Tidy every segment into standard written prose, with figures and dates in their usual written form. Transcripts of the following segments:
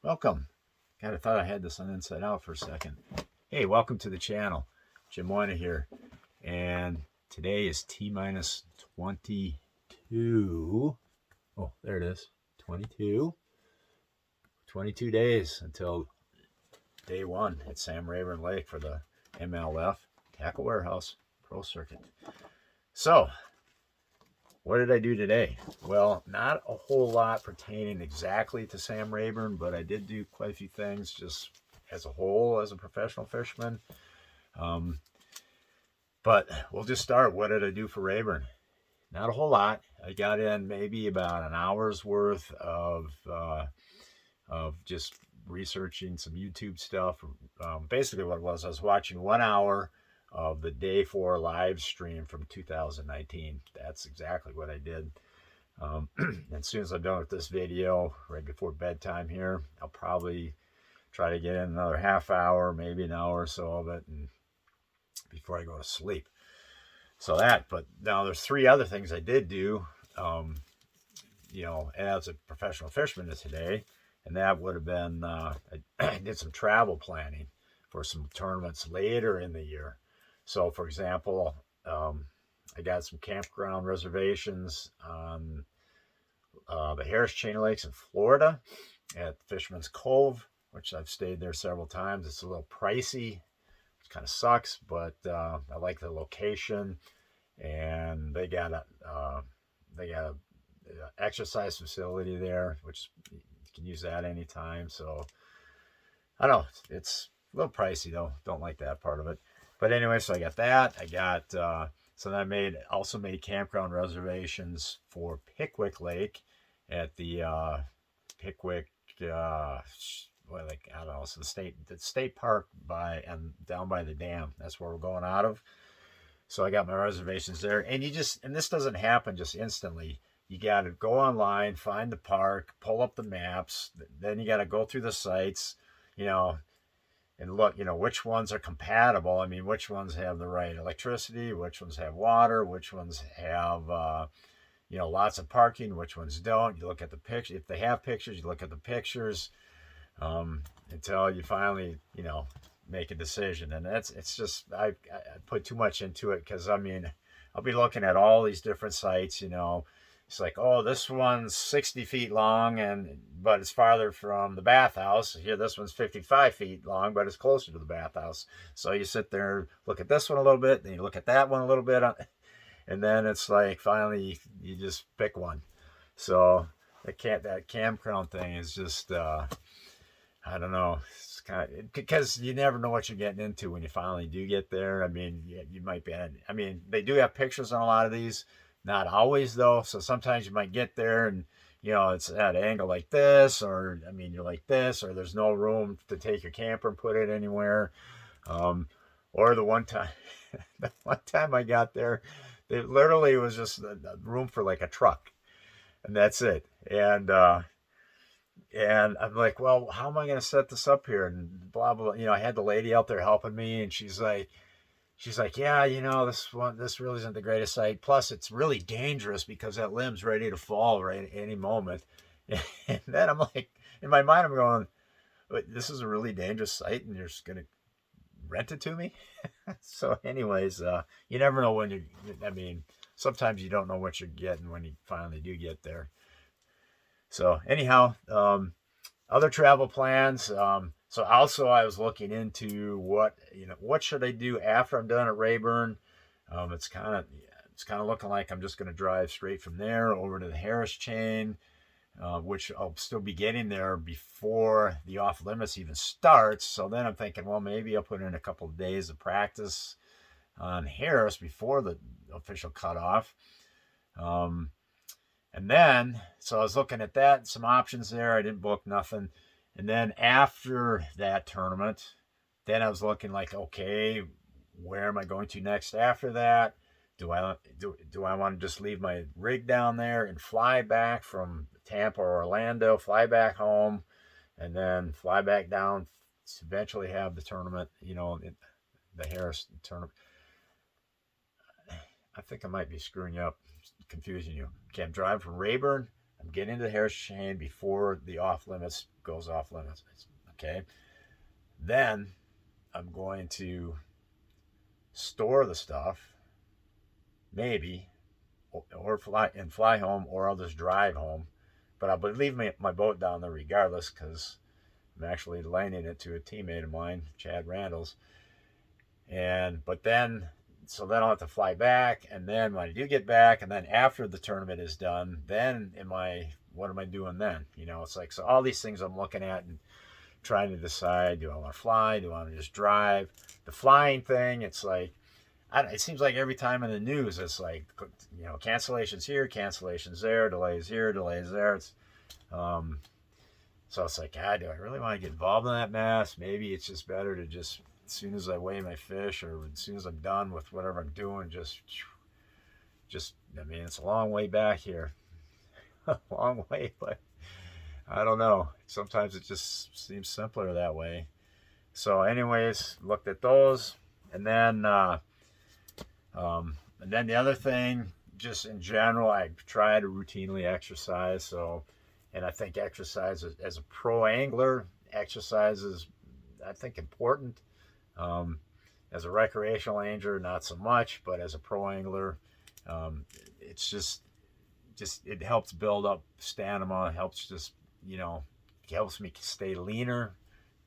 Welcome. God, I thought I had this on inside out for a second. Hey, welcome to the channel. Jim Moyna here. And today is T minus 22. Oh, there it is. 22. 22 days until day one at Sam Rayburn Lake for the MLF Tacklewarehouse Pro Circuit. So, what did I do today? Well, not a whole lot pertaining exactly to Sam Rayburn, but I did do quite a few things just as a whole as a professional fisherman. But we'll just start. What did I do for Rayburn? Not a whole lot. I got in maybe about an hour's worth of just researching some YouTube stuff. Basically what it was, I was watching 1 hour of the day 4 live stream from 2019. That's exactly what I did. As soon as I'm done with this video, right before bedtime here, I'll probably try to get in another half hour, maybe an hour or so of it, and before I go to sleep. So that, but now there's 3 other things I did do, as a professional fisherman today, and that would have been, I did some travel planning for some tournaments later in the year. So, for example, I got some campground reservations on the Harris Chain Lakes in Florida at Fisherman's Cove, which I've stayed there several times. It's a little pricey. It kind of sucks, but I like the location, and they got a exercise facility there, which you can use that anytime. So I don't know, it's a little pricey though. Don't like that part of it. But anyway, so I got that. So I also made campground reservations for Pickwick Lake at the Pickwick, I don't know, it's the state park down by the dam. That's where we're going out of. So I got my reservations there, and this doesn't happen just instantly. You got to go online, find the park, pull up the maps, then you got to go through the sites, and look, which ones are compatible. I mean, which ones have the right electricity, which ones have water, which ones have, lots of parking, which ones don't. You look at the picture. If they have pictures, you look at the pictures until you finally, make a decision. And it's just, I put too much into it because, I'll be looking at all these different sites, It's like, oh, this one's 60 feet long, but it's farther from the bathhouse. Here, this one's 55 feet long, but it's closer to the bathhouse. So you sit there, look at this one a little bit, then you look at that one a little bit, and then it's like finally you just pick one. So that campground thing is just, I don't know. It's kind of, because you never know what you're getting into when you finally do get there. You might be. They do have pictures on a lot of these. Not always though. So sometimes you might get there and it's at an angle like this, or you're like this, or there's no room to take your camper and put it anywhere. Or the one time, I got there, it literally was just a room for like a truck, and that's it. And I'm like, well, how am I going to set this up here? And blah, blah, I had the lady out there helping me, and she's like, yeah, this really isn't the greatest site. Plus, it's really dangerous because that limb's ready to fall right at any moment. And then I'm like, in my mind, I'm going, this is a really dangerous site, and you're just going to rent it to me? So anyways, you never know when sometimes you don't know what you're getting when you finally do get there. So anyhow, other travel plans. So also I was looking into what should I do after I'm done at Rayburn. It's kind of looking like I'm just going to drive straight from there over to the Harris Chain, which I'll still be getting there before the off limits even starts. So then I'm thinking, well, maybe I'll put in a couple of days of practice on Harris before the official cutoff. And then, so I was looking at that, some options there. I didn't book nothing. And then after that tournament, then I was looking like, okay, where am I going to next after that? Do I want to just leave my rig down there and fly back from Tampa or Orlando, fly back home, and then fly back down to eventually have the tournament, the Harris tournament? I think I might be screwing you up, confusing you. Okay, I'm driving from Rayburn. I'm getting into the hair chain before the off limits goes off limits. Okay. Then I'm going to store the stuff, maybe, or fly home, or I'll just drive home. But I'll leave my boat down there regardless, because I'm actually lending it to a teammate of mine, Chad Randall's. But then, so then I'll have to fly back, and then when I do get back, and then after the tournament is done, then what am I doing then? It's like, so all these things I'm looking at and trying to decide, do I want to fly? Do I want to just drive? The flying thing, it's like, it seems like every time in the news, it's like, cancellations here, cancellations there, delays here, delays there. So it's like, God, do I really want to get involved in that mess? Maybe it's just better to just, as soon as I weigh my fish, or as soon as I'm done with whatever I'm doing, just, I mean, it's a long way back here. A long way, but I don't know. Sometimes it just seems simpler that way. So anyways, looked at those. And then the other thing, just in general, I try to routinely exercise. So, and I think exercise as a pro angler, exercise is, I think, important. As a recreational angler, not so much, but as a pro angler, it's just it helps build up stamina. It helps it helps me stay leaner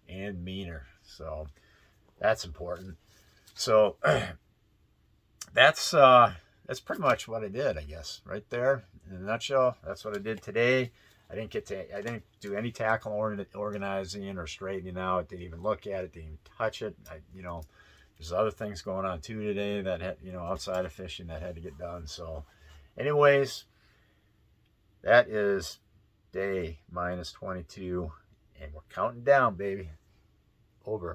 and meaner. So that's important. So that's pretty much what I did, I guess, right there in a nutshell. That's what I did today. I didn't do any tackle organizing or straightening out. Didn't even look at it. Didn't even touch it. There's other things going on too today that had, outside of fishing, that had to get done. So, anyways, that is day minus 22, and we're counting down, baby. Over.